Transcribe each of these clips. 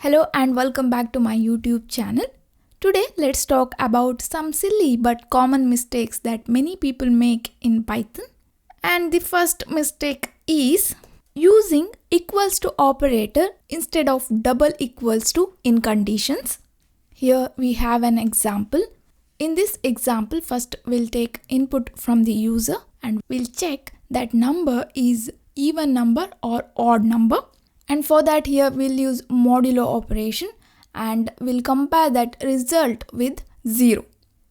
Hello and welcome back to my YouTube channel. Today let's talk about some silly but common mistakes that many people make in Python. And the first mistake is using equals to operator instead of double equals to in conditions. Here we have an example. In this example, first we'll take input from the user and we'll check that number is even number or odd number. And for that here we'll use modulo operation and we'll compare that result with 0.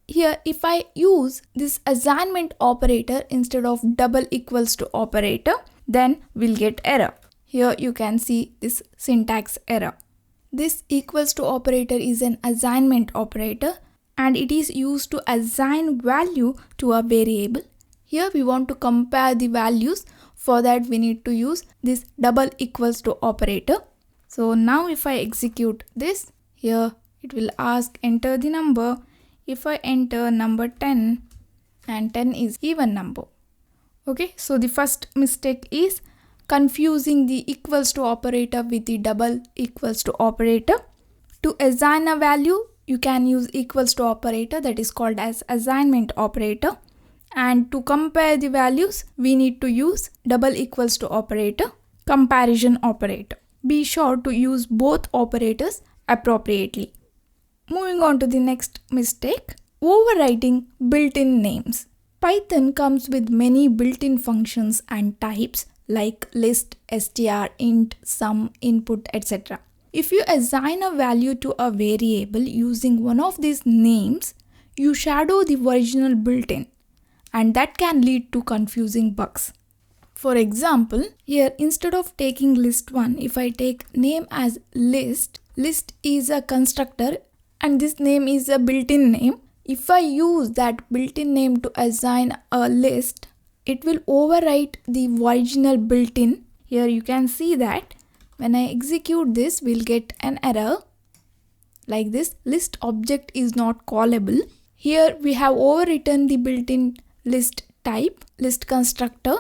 Here if I use this assignment operator instead of double equals to operator, then we'll get error. Here you can see this syntax error. This equals to operator is an assignment operator and it is used to assign value to a variable. Here we want to compare the values. For that we need to use this double equals to operator. So now if I execute this, here it will ask enter the number. If I enter number 10 and 10 is even number. Okay, so the first mistake is confusing the equals to operator with the double equals to operator. To assign a value, you can use equals to operator, that is called as assignment operator. And to compare the values, we need to use double equals to operator, comparison operator. Be sure to use both operators appropriately. Moving on to the next mistake, overwriting built-in names. Python comes with many built-in functions and types like list, str, int, sum, input, etc. If you assign a value to a variable using one of these names, you shadow the original built-in. And that can lead to confusing bugs. For example, here instead of taking list1, if I take name as list is a constructor and this name is a built-in name. If I use that built-in name to assign a list, it will overwrite the original built-in. Here you can see that when I execute this, we'll get an error like this, list object is not callable. Here we have overwritten the built-in list type, list constructor.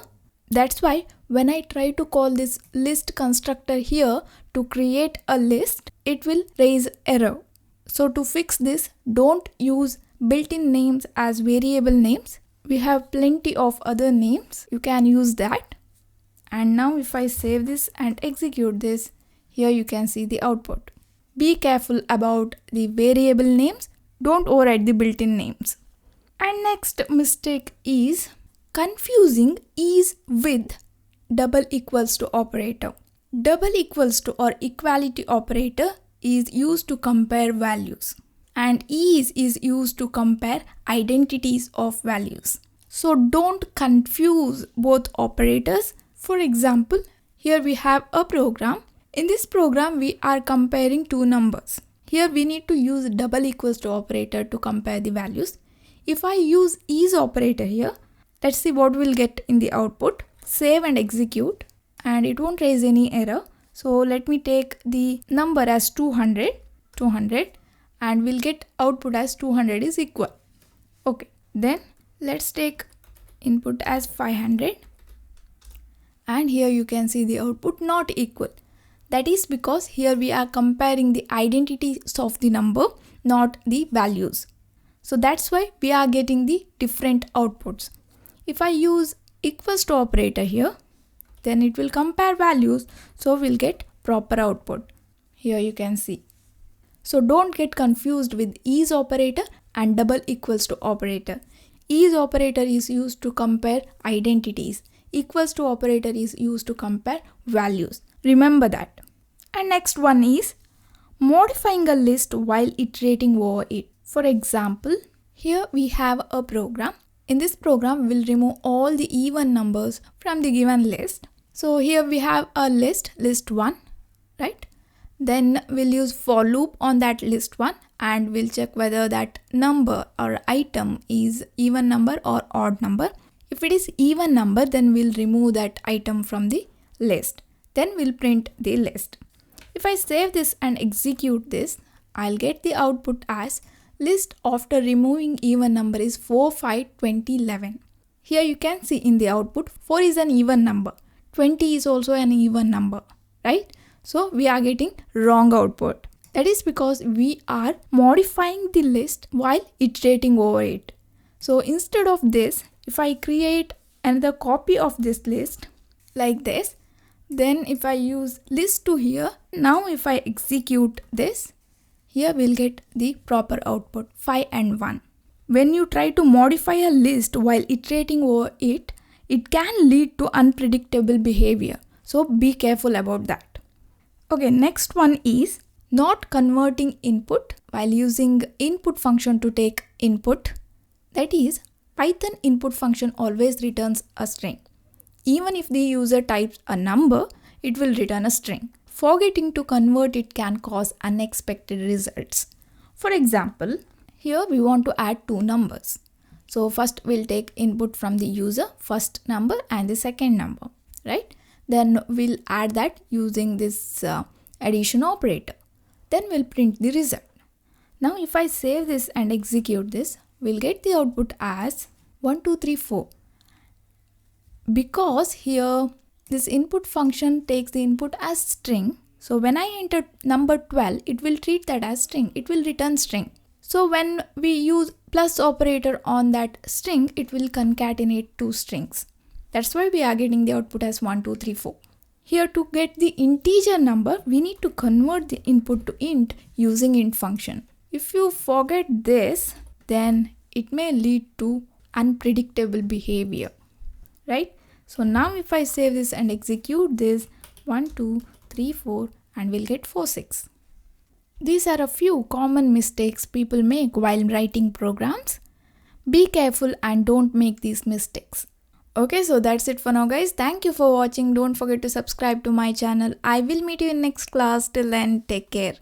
That's why when I try to call this list constructor here to create a list, it will raise error. So to fix this, don't use built-in names as variable names. We have plenty of other names. You can use that. And now if I save this and execute this, here you can see the output. Be careful about the variable names. Don't override the built-in names. And next mistake is confusing is with double equals to operator. Double equals to or equality operator is used to compare values and is used to compare identities of values. So don't confuse both operators. For example, here we have a program. In this program we are comparing two numbers. Here we need to use double equals to operator to compare the values. If I use is operator here, let's see what we'll get in the output. Save and execute and it won't raise any error. So let me take the number as 200 and we'll get output as 200 is equal. Okay, then let's take input as 500 and here you can see the output not equal. That is because here we are comparing the identities of the number, not the values. So that's why we are getting the different outputs. If I use equals to operator here, then it will compare values. So we'll get proper output. Here you can see. So don't get confused with is operator and double equals to operator. Is operator is used to compare identities. Equals to operator is used to compare values. Remember that. And next one is modifying a list while iterating over it. For example, here we have a program. In this program, we'll remove all the even numbers from the given list. So here we have a list 1, right? Then we'll use for loop on that list 1 and we'll check whether that number or item is even number or odd number. If it is even number, then we'll remove that item from the list. Then we'll print the list. If I save this and execute this, I'll get the output as list after removing even number is 4, 5, 20, 11. Here you can see in the output 4 is an even number. 20 is also an even number, right? So we are getting wrong output. That is because we are modifying the list while iterating over it. So instead of this, if I create another copy of this list like this, then if I use list to here, now if I execute this, here we'll get the proper output 5 and 1. When you try to modify a list while iterating over it, it can lead to unpredictable behavior. So be careful about that. Okay, next one is not converting input while using input function to take input. That is, Python input function always returns a string. Even if the user types a number, it will return a string. Forgetting to convert it can cause unexpected results. For example, here we want to add two numbers. So first we'll take input from the user, first number and the second number, right? Then we'll add that using this addition operator. Then we'll print the result. Now if I save this and execute this, we'll get the output as 1, 2, 3, 4. Because here this input function takes the input as string. So when I enter number 12, it will treat that as string. It will return string. So when we use plus operator on that string, it will concatenate two strings. That's why we are getting the output as 1, 2, 3, 4. Here to get the integer number, we need to convert the input to int using int function. If you forget this, then it may lead to unpredictable behavior, right? So now if I save this and execute this, 1, 2, 3, 4, and we'll get 4, 6. These are a few common mistakes people make while writing programs. Be careful and don't make these mistakes. Okay, so that's it for now guys. Thank you for watching. Don't forget to subscribe to my channel. I will meet you in next class. Till then, take care.